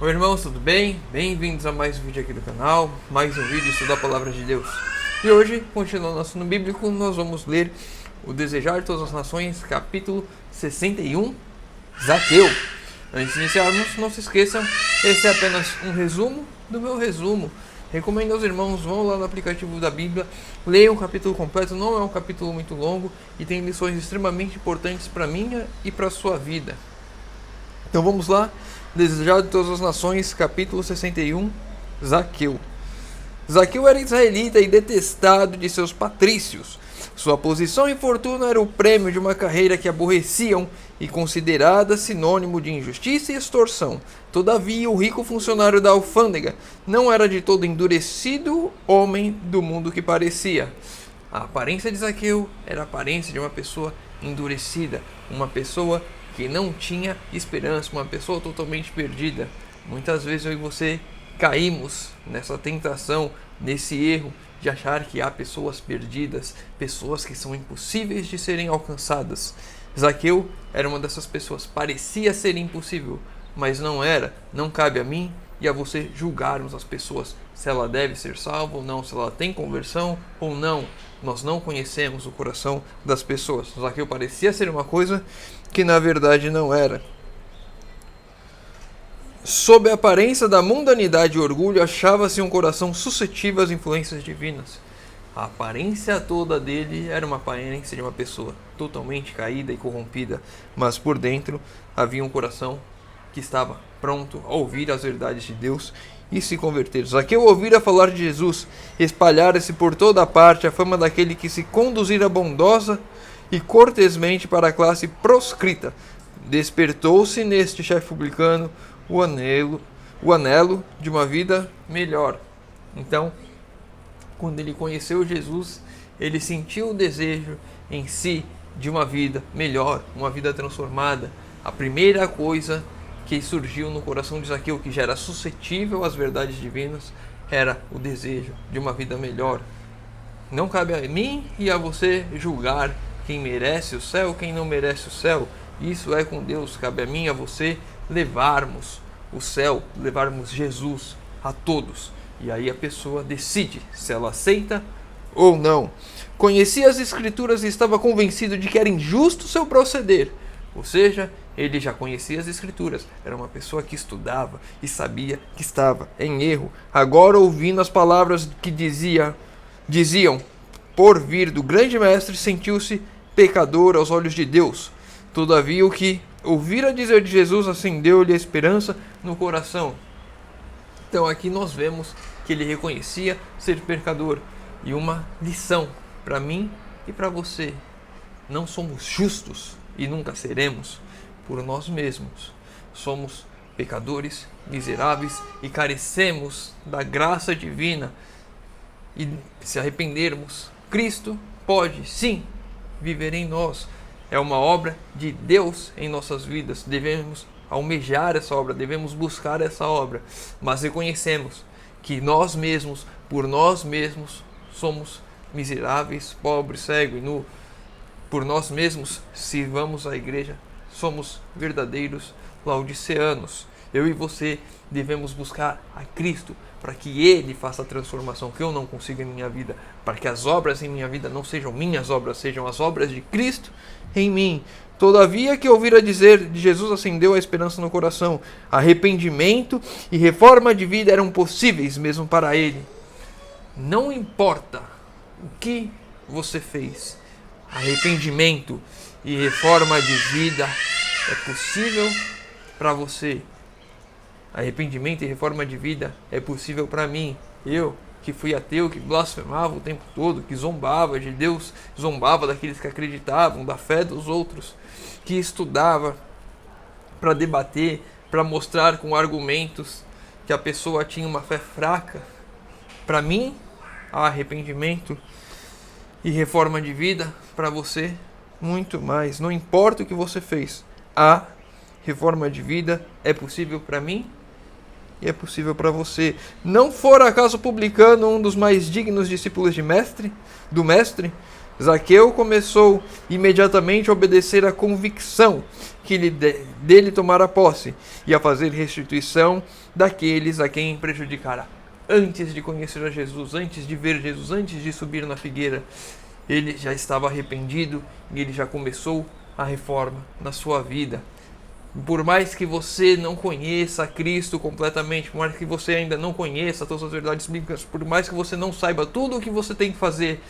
Oi irmãos, tudo bem? Bem-vindos a mais um vídeo aqui do canal, mais um vídeo estudar a Palavra de Deus. E hoje, continuando nosso estudo bíblico, nós vamos ler o Desejar de Todas as Nações, capítulo 61, Zaqueu. Antes de iniciarmos, não se esqueçam, esse é apenas um resumo do meu resumo. Recomendo aos irmãos, vão lá no aplicativo da Bíblia, leiam o capítulo completo, não é um capítulo muito longo e tem lições extremamente importantes para a minha e para a sua vida. Então vamos lá, Desejado de Todas as Nações, capítulo 61, Zaqueu. Zaqueu era israelita e detestado de seus patrícios. Sua posição e fortuna era o prêmio de uma carreira que aborreciam e considerada sinônimo de injustiça e extorsão. Todavia, o rico funcionário da alfândega não era de todo endurecido homem do mundo que parecia. A aparência de Zaqueu era a aparência de uma pessoa endurecida, uma pessoa que não tinha esperança, uma pessoa totalmente perdida. Muitas vezes eu e você caímos nessa tentação, nesse erro de achar que há pessoas perdidas, pessoas que são impossíveis de serem alcançadas. Zaqueu era uma dessas pessoas, parecia ser impossível, mas não era. Não cabe a mim e a você julgarmos as pessoas se ela deve ser salva ou não, se ela tem conversão ou não. Nós não conhecemos o coração das pessoas. Zaqueu parecia ser uma coisa que na verdade não era. Sob a aparência da mundanidade e orgulho, achava-se um coração suscetível às influências divinas. A aparência toda dele era uma aparência de uma pessoa totalmente caída e corrompida, mas por dentro havia um coração que estava pronto a ouvir as verdades de Deus e se converter. Zaqueu ouvira falar de Jesus, espalhara-se por toda a parte a fama daquele que se conduzira bondosa e cortesmente para a classe proscrita. Despertou-se neste chefe publicano o anelo de uma vida melhor. Então, quando ele conheceu Jesus, ele sentiu o desejo em si de uma vida melhor, uma vida transformada. A primeira coisa que surgiu no coração de Zaqueu, que já era suscetível às verdades divinas, era o desejo de uma vida melhor. Não cabe a mim e a você julgar quem merece o céu, quem não merece o céu. Isso é com Deus. Cabe a mim e a você levarmos o céu, levarmos Jesus a todos. E aí a pessoa decide se ela aceita ou não. Conhecia as Escrituras e estava convencido de que era injusto seu proceder. Ou seja, ele já conhecia as Escrituras. Era uma pessoa que estudava e sabia que estava em erro. Agora, ouvindo as palavras que diziam, por vir do grande mestre, sentiu-se pecador aos olhos de Deus. Todavia, o que ouvira dizer de Jesus acendeu-lhe a esperança no coração. Então aqui nós vemos que ele reconhecia ser pecador. E uma lição para mim e para você: não somos justos e nunca seremos por nós mesmos. Somos pecadores, miseráveis e carecemos da graça divina. E se arrependermos, Cristo pode sim viver em nós. É uma obra de Deus em nossas vidas. Devemos almejar essa obra, devemos buscar essa obra, mas reconhecemos que nós mesmos, por nós mesmos, somos miseráveis, pobres, cegos e nu. Por nós mesmos, se vamos à igreja, somos verdadeiros laodiceanos. Eu e você devemos buscar a Cristo para que Ele faça a transformação que eu não consigo em minha vida, para que as obras em minha vida não sejam minhas obras, sejam as obras de Cristo em mim. Todavia, que ouvira dizer de Jesus acendeu a esperança no coração. Arrependimento e reforma de vida eram possíveis mesmo para ele. Não importa o que você fez, arrependimento e reforma de vida é possível para você. Arrependimento e reforma de vida é possível para mim. Eu, que fui ateu, que blasfemava o tempo todo, que zombava de Deus, zombava daqueles que acreditavam, da fé dos outros, que estudava para debater, para mostrar com argumentos que a pessoa tinha uma fé fraca. Para mim, há arrependimento e reforma de vida. Para você, muito mais. Não importa o que você fez, a reforma de vida é possível para mim e é possível para você. Não for acaso publicano um dos mais dignos discípulos do mestre, Zaqueu começou imediatamente a obedecer à convicção que dele tomara posse e a fazer restituição daqueles a quem prejudicara. Antes de conhecer a Jesus, antes de ver Jesus, antes de subir na figueira, ele já estava arrependido e ele já começou a reforma na sua vida. Por mais que você não conheça Cristo completamente, por mais que você ainda não conheça todas as verdades bíblicas, por mais que você não saiba tudo o que você tem que fazer,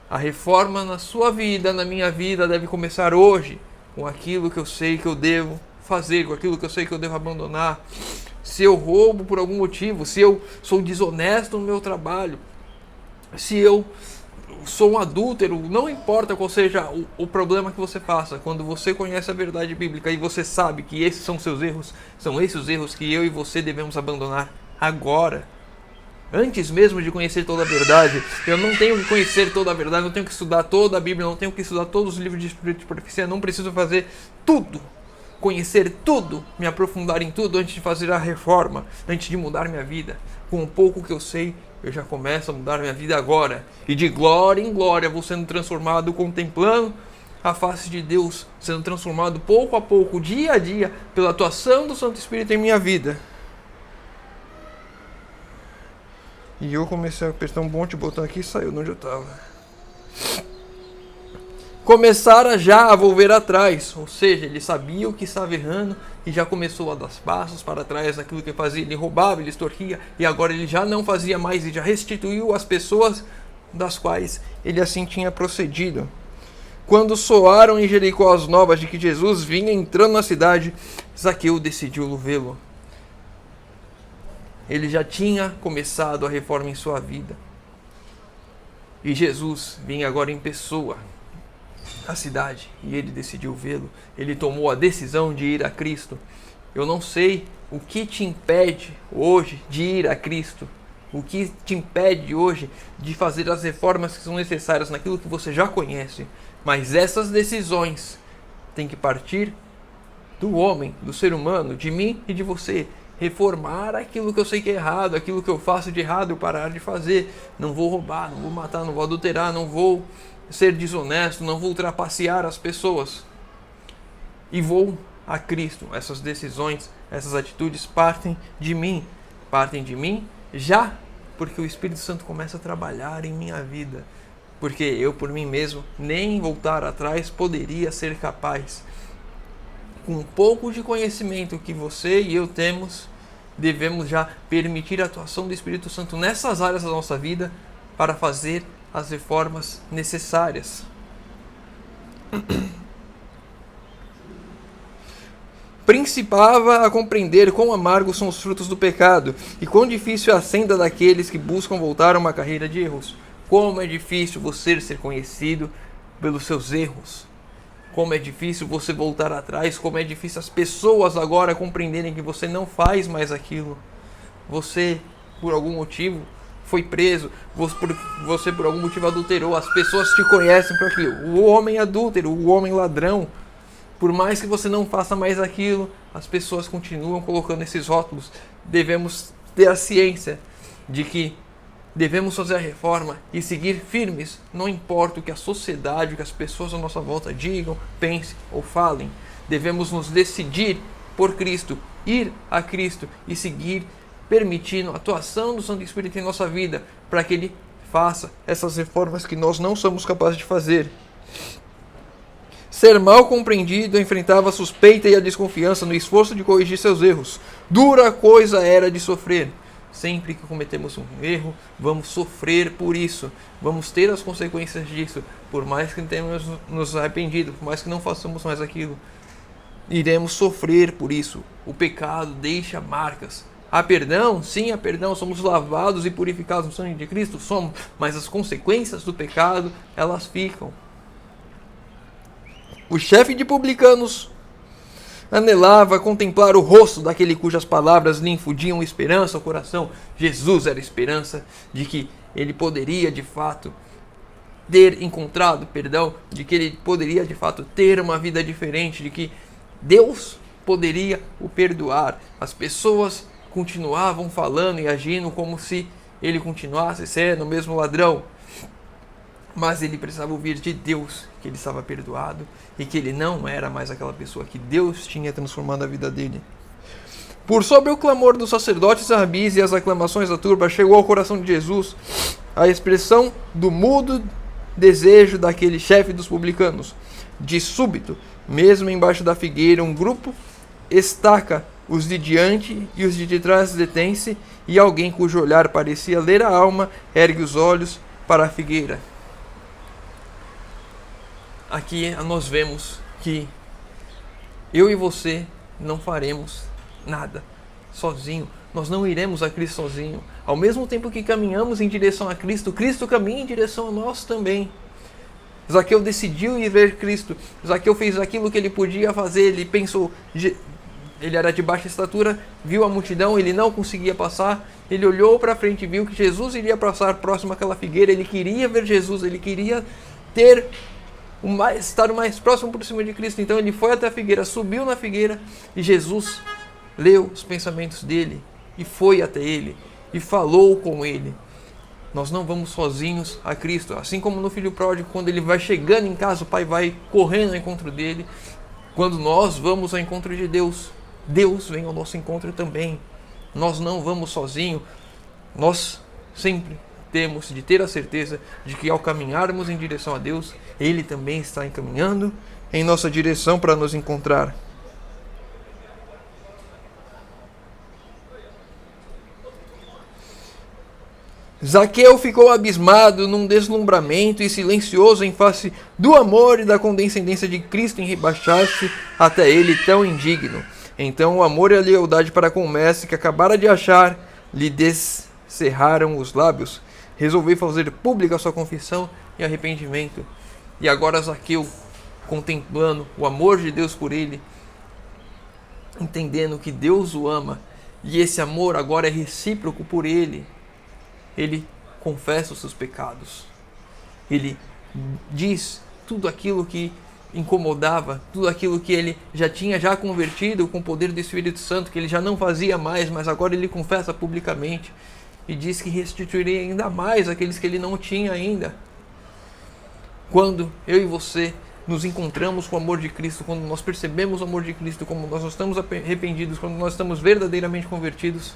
a reforma na sua vida, na minha vida, deve começar hoje, com aquilo que eu sei que eu devo fazer, com aquilo que eu sei que eu devo abandonar. Se eu roubo por algum motivo, se eu sou desonesto no meu trabalho, se eu sou um adúltero, não importa qual seja o problema que você faça, quando você conhece a verdade bíblica e você sabe que esses são seus erros, são esses os erros que eu e você devemos abandonar agora. Antes mesmo de conhecer toda a verdade, eu não tenho que conhecer toda a verdade, não tenho que estudar toda a Bíblia, não tenho que estudar todos os livros de Espírito de Profecia, não preciso fazer tudo, conhecer tudo, me aprofundar em tudo antes de fazer a reforma, antes de mudar minha vida. Com o pouco que eu sei, eu já começo a mudar minha vida agora. E de glória em glória vou sendo transformado, contemplando a face de Deus, sendo transformado pouco a pouco, dia a dia, pela atuação do Santo Espírito em minha vida. E eu comecei a apertar um monte de botão aqui e saiu de onde eu estava. Começara já a volver atrás, ou seja, ele sabia o que estava errando e já começou a dar passos para trás naquilo que fazia. Ele roubava, ele extorquia e agora ele já não fazia mais e já restituiu as pessoas das quais ele assim tinha procedido. Quando soaram em Jericó as novas de que Jesus vinha entrando na cidade, Zaqueu decidiu vê-lo. Ele já tinha começado a reforma em sua vida. E Jesus vinha agora em pessoa à cidade e ele decidiu vê-lo. Ele tomou a decisão de ir a Cristo. Eu não sei o que te impede hoje de ir a Cristo. O que te impede hoje de fazer as reformas que são necessárias naquilo que você já conhece. Mas essas decisões têm que partir do homem, do ser humano, de mim e de você. Reformar aquilo que eu sei que é errado, aquilo que eu faço de errado, eu parar de fazer. Não vou roubar, não vou matar, não vou adulterar, não vou ser desonesto, não vou trapacear as pessoas. E vou a Cristo. Essas decisões, essas atitudes partem de mim. Partem de mim já, porque o Espírito Santo começa a trabalhar em minha vida. Porque eu, por mim mesmo, nem voltar atrás poderia ser capaz. Com um pouco de conhecimento que você e eu temos, devemos já permitir a atuação do Espírito Santo nessas áreas da nossa vida para fazer as reformas necessárias. Principava a compreender quão amargos são os frutos do pecado e quão difícil é a senda daqueles que buscam voltar a uma carreira de erros. Como é difícil você ser conhecido pelos seus erros. Como é difícil você voltar atrás, como é difícil as pessoas agora compreenderem que você não faz mais aquilo. Você, por algum motivo, foi preso, você por algum motivo adulterou, as pessoas te conhecem por aquilo. O homem adúltero, o homem ladrão, por mais que você não faça mais aquilo, as pessoas continuam colocando esses rótulos. Devemos ter a ciência de que devemos fazer a reforma e seguir firmes, não importa o que a sociedade, o que as pessoas à nossa volta digam, pensem ou falem. Devemos nos decidir por Cristo, ir a Cristo e seguir permitindo a atuação do Santo Espírito em nossa vida, para que Ele faça essas reformas que nós não somos capazes de fazer. Ser mal compreendido enfrentava a suspeita e a desconfiança no esforço de corrigir seus erros. Dura coisa era de sofrer. Sempre que cometemos um erro, vamos sofrer por isso. Vamos ter as consequências disso. Por mais que tenhamos nos arrependido, por mais que não façamos mais aquilo, iremos sofrer por isso. O pecado deixa marcas. Há perdão? Sim, há perdão. Somos lavados e purificados no sangue de Cristo? Somos. Mas as consequências do pecado, elas ficam. O chefe de publicanos anelava contemplar o rosto daquele cujas palavras lhe infundiam esperança ao coração. Jesus era a esperança de que ele poderia de fato ter encontrado perdão, de que ele poderia de fato ter uma vida diferente, de que Deus poderia o perdoar. As pessoas continuavam falando e agindo como se ele continuasse sendo o mesmo ladrão. Mas ele precisava ouvir de Deus que ele estava perdoado e que ele não era mais aquela pessoa, que Deus tinha transformado a vida dele. Por sobre o clamor dos sacerdotes, rabis e as aclamações da turba, chegou ao coração de Jesus a expressão do mudo desejo daquele chefe dos publicanos. De súbito, mesmo embaixo da figueira, um grupo estaca os de diante e os de trás detém-se, e alguém cujo olhar parecia ler a alma ergue os olhos para a figueira. Aqui nós vemos que eu e você não faremos nada sozinho. Nós não iremos a Cristo sozinho. Ao mesmo tempo que caminhamos em direção a Cristo, Cristo caminha em direção a nós também. Zaqueu decidiu ir ver Cristo. Zaqueu fez aquilo que ele podia fazer. Ele pensou, ele era de baixa estatura, viu a multidão, ele não conseguia passar. Ele olhou para frente e viu que Jesus iria passar próximo àquela figueira. Ele queria ver Jesus, ele queria estar o mais próximo por cima de Cristo. Então ele foi até a figueira, subiu na figueira e Jesus leu os pensamentos dele e foi até ele e falou com ele. Nós não vamos sozinhos a Cristo. Assim como no filho pródigo, quando ele vai chegando em casa, o pai vai correndo ao encontro dele. Quando nós vamos ao encontro de Deus, Deus vem ao nosso encontro também. Nós não vamos sozinhos. Nós sempre temos de ter a certeza de que ao caminharmos em direção a Deus, Ele também está encaminhando em nossa direção para nos encontrar. Zaqueu ficou abismado num deslumbramento e silencioso em face do amor e da condescendência de Cristo em rebaixar-se até ele tão indigno. Então o amor e a lealdade para com o mestre que acabara de achar lhe descerraram os lábios. Resolveu fazer pública a sua confissão e arrependimento. E agora Zaqueu, contemplando o amor de Deus por ele, entendendo que Deus o ama, e esse amor agora é recíproco por ele, ele confessa os seus pecados. Ele diz tudo aquilo que incomodava, tudo aquilo que ele já tinha convertido com o poder do Espírito Santo, que ele já não fazia mais, mas agora ele confessa publicamente e diz que restituiria ainda mais aqueles que ele não tinha ainda. Quando eu e você nos encontramos com o amor de Cristo, quando nós percebemos o amor de Cristo, quando nós estamos arrependidos, quando nós estamos verdadeiramente convertidos,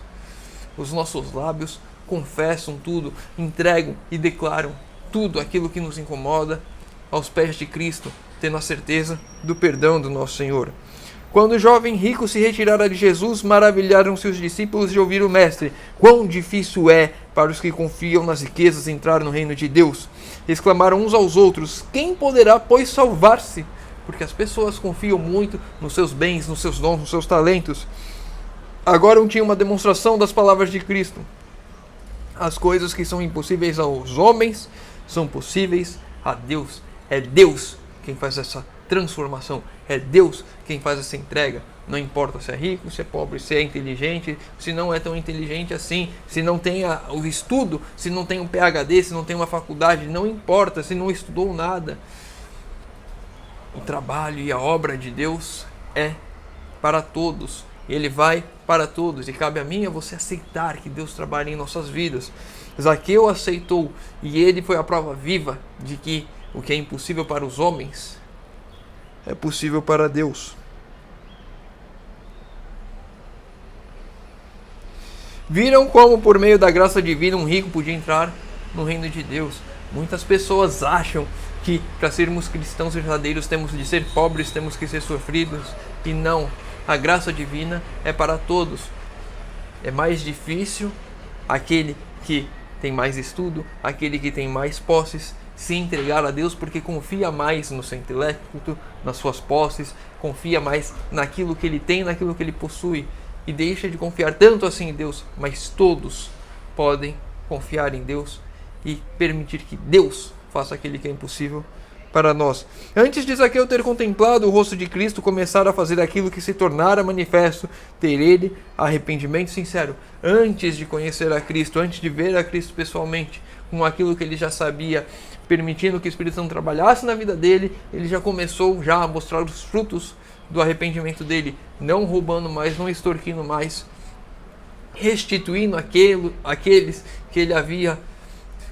os nossos lábios confessam tudo, entregam e declaram tudo aquilo que nos incomoda aos pés de Cristo, tendo a certeza do perdão do nosso Senhor. Quando o jovem rico se retirara de Jesus, maravilharam-se os discípulos de ouvir o Mestre. Quão difícil é para os que confiam nas riquezas entrar no reino de Deus! Exclamaram uns aos outros: quem poderá, pois, salvar-se? Porque as pessoas confiam muito nos seus bens, nos seus dons, nos seus talentos. Agora tinha uma demonstração das palavras de Cristo. As coisas que são impossíveis aos homens são possíveis a Deus. É Deus quem faz essa transformação. É Deus quem faz essa entrega. Não importa se é rico, se é pobre, se é inteligente, se não é tão inteligente assim, se não tem o estudo, se não tem um PhD, se não tem uma faculdade, não importa, se não estudou nada. O trabalho e a obra de Deus é para todos. Ele vai para todos e cabe a mim e a você aceitar que Deus trabalha em nossas vidas. Zaqueu aceitou e ele foi a prova viva de que o que é impossível para os homens é possível para Deus. Viram como por meio da graça divina um rico podia entrar no reino de Deus. Muitas pessoas acham que para sermos cristãos verdadeiros temos de ser pobres, temos que ser sofridos, e não. A graça divina é para todos. É mais difícil aquele que tem mais estudo, aquele que tem mais posses, se entregar a Deus porque confia mais no seu intelecto, nas suas posses, confia mais naquilo que ele tem, naquilo que ele possui, e deixa de confiar tanto assim em Deus. Mas todos podem confiar em Deus e permitir que Deus faça aquele que é impossível para nós. Antes de Zaqueu ter contemplado o rosto de Cristo, começar a fazer aquilo que se tornara manifesto, ter ele arrependimento sincero. Antes de conhecer a Cristo, antes de ver a Cristo pessoalmente, com aquilo que ele já sabia, permitindo que o Espírito Santo trabalhasse na vida dele, ele já começou a mostrar os frutos do arrependimento dele, não roubando mais, não extorquindo mais, restituindo aqueles que ele havia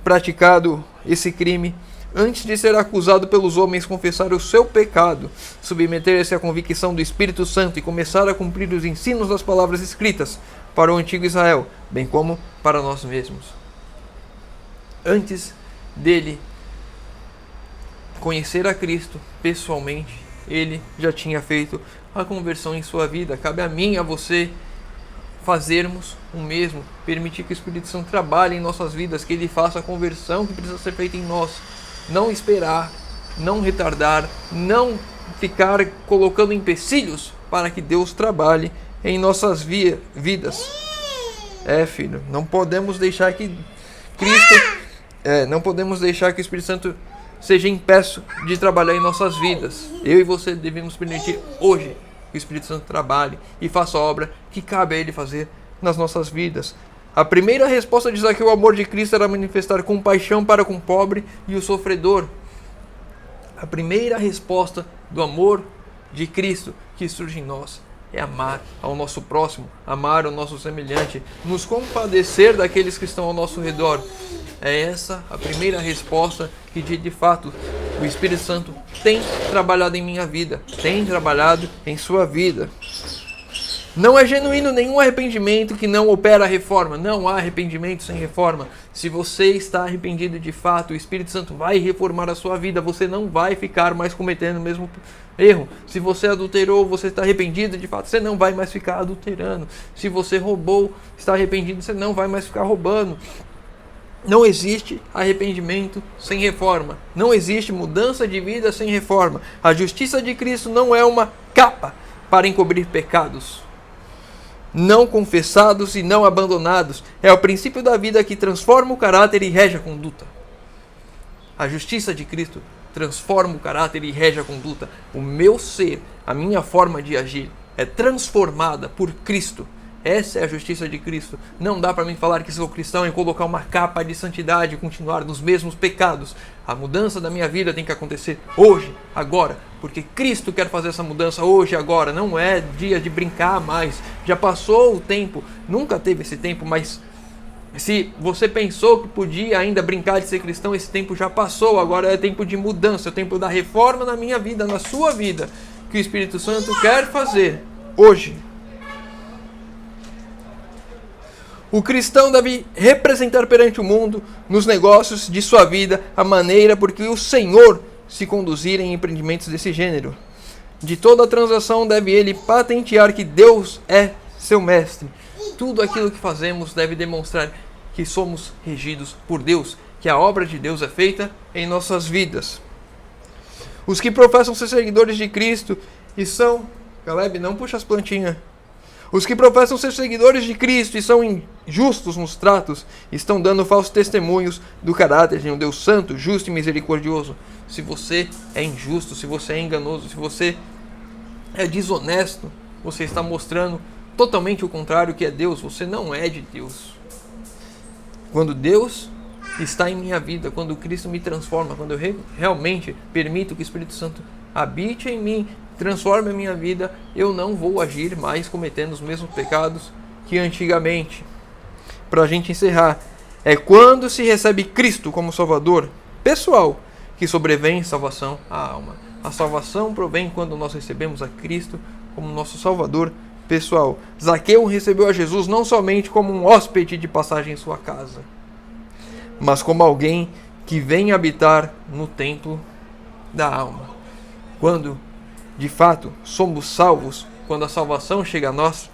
praticado esse crime, antes de ser acusado pelos homens, confessar o seu pecado, submeter-se à convicção do Espírito Santo e começar a cumprir os ensinos das palavras escritas para o antigo Israel, bem como para nós mesmos. Antes dele conhecer a Cristo pessoalmente, ele já tinha feito a conversão em sua vida. Cabe a mim e a você fazermos o mesmo, permitir que o Espírito Santo trabalhe em nossas vidas, que ele faça a conversão que precisa ser feita em nós. Não esperar, não retardar, não ficar colocando empecilhos para que Deus trabalhe em nossas vidas. Filho, não podemos deixar que não podemos deixar que o Espírito Santo seja impeço de trabalhar em nossas vidas. Eu e você devemos permitir hoje que o Espírito Santo trabalhe e faça a obra que cabe a ele fazer nas nossas vidas. A primeira resposta de Zaqueu ao amor de Cristo era manifestar compaixão para com o pobre e o sofredor. A primeira resposta do amor de Cristo que surge em nós é amar ao nosso próximo, amar ao nosso semelhante, nos compadecer daqueles que estão ao nosso redor. É essa a primeira resposta que de fato o Espírito Santo tem trabalhado em minha vida, tem trabalhado em sua vida. Não é genuíno nenhum arrependimento que não opera a reforma. Não há arrependimento sem reforma. Se você está arrependido de fato, o Espírito Santo vai reformar a sua vida. Você não vai ficar mais cometendo o mesmo erro. Se você adulterou, você está arrependido de fato, você não vai mais ficar adulterando. Se você roubou, está arrependido, você não vai mais ficar roubando. Não existe arrependimento sem reforma. Não existe mudança de vida sem reforma. A justiça de Cristo não é uma capa para encobrir pecados não confessados e não abandonados. É o princípio da vida que transforma o caráter e rege a conduta. A justiça de Cristo transforma o caráter e rege a conduta. O meu ser, a minha forma de agir é transformada por Cristo. Essa é a justiça de Cristo. Não dá para mim falar que sou cristão e colocar uma capa de santidade e continuar nos mesmos pecados. A mudança da minha vida tem que acontecer hoje, agora, porque Cristo quer fazer essa mudança hoje, agora. Não é dia de brincar mais. Já passou o tempo, nunca teve esse tempo, mas se você pensou que podia ainda brincar de ser cristão, esse tempo já passou. Agora é tempo de mudança, é tempo da reforma na minha vida, na sua vida, que o Espírito Santo quer fazer hoje. O cristão deve representar perante o mundo, nos negócios de sua vida, a maneira por que o Senhor se conduzir em empreendimentos desse gênero. De toda a transação deve ele patentear que Deus é seu mestre. Tudo aquilo que fazemos deve demonstrar que somos regidos por Deus, que a obra de Deus é feita em nossas vidas. Os que professam ser seguidores de Cristo e são... Caleb, não puxa as plantinhas. Os que professam ser seguidores de Cristo e são injustos nos tratos, estão dando falsos testemunhos do caráter de um Deus santo, justo e misericordioso. Se você é injusto, se você é enganoso, se você é desonesto, você está mostrando totalmente o contrário que é Deus. Você não é de Deus. Quando Deus está em minha vida, quando Cristo me transforma, quando eu realmente permito que o Espírito Santo habite em mim, transforme a minha vida, eu não vou agir mais cometendo os mesmos pecados que antigamente. Para a gente encerrar, é quando se recebe Cristo como Salvador pessoal que sobrevém salvação à alma. A salvação provém quando nós recebemos a Cristo como nosso Salvador pessoal. Zaqueu recebeu a Jesus não somente como um hóspede de passagem em sua casa, mas como alguém que vem habitar no templo da alma. Quando de fato somos salvos, quando a salvação chega a nós,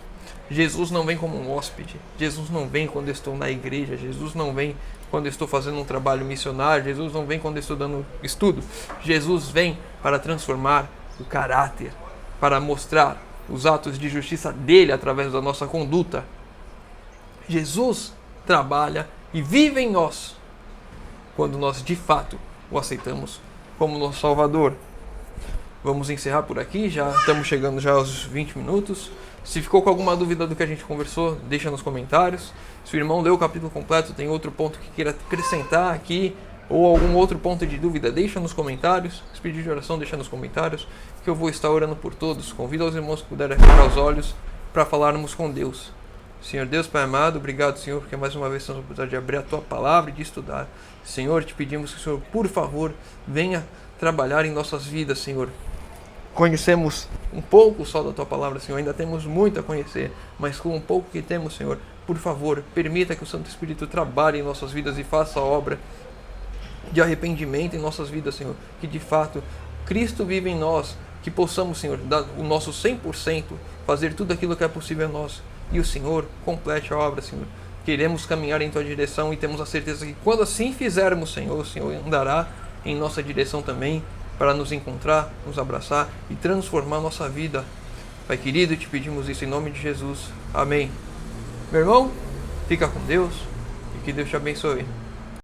Jesus não vem como um hóspede. Jesus não vem quando eu estou na igreja. Jesus não vem quando eu estou fazendo um trabalho missionário. Jesus não vem quando eu estou dando estudo. Jesus vem para transformar o caráter, para mostrar os atos de justiça dele através da nossa conduta. Jesus trabalha e vive em nós quando nós de fato o aceitamos como nosso Salvador. Vamos encerrar por aqui, já estamos chegando já aos 20 minutos. Se ficou com alguma dúvida do que a gente conversou, deixa nos comentários. Se o irmão leu o capítulo completo, tem outro ponto que queira acrescentar aqui, ou algum outro ponto de dúvida, deixa nos comentários. Se pedir de oração, deixa nos comentários, que eu vou estar orando por todos. Convido os irmãos que puderem fechar os olhos para falarmos com Deus. Senhor Deus, Pai amado, obrigado, Senhor, porque mais uma vez temos a oportunidade de abrir a Tua palavra e de estudar. Senhor, te pedimos que o Senhor, por favor, venha trabalhar em nossas vidas, Senhor. Conhecemos um pouco só da Tua palavra, Senhor, ainda temos muito a conhecer, mas com um pouco que temos, Senhor, por favor, permita que o Santo Espírito trabalhe em nossas vidas e faça a obra de arrependimento em nossas vidas, Senhor, que de fato Cristo vive em nós, que possamos, Senhor, dar o nosso 100%, fazer tudo aquilo que é possível a nós, e o Senhor complete a obra, Senhor. Queremos caminhar em Tua direção e temos a certeza que quando assim fizermos, Senhor, o Senhor andará em nossa direção também, para nos encontrar, nos abraçar e transformar nossa vida. Pai querido, te pedimos isso em nome de Jesus. Amém. Meu irmão, fica com Deus e que Deus te abençoe.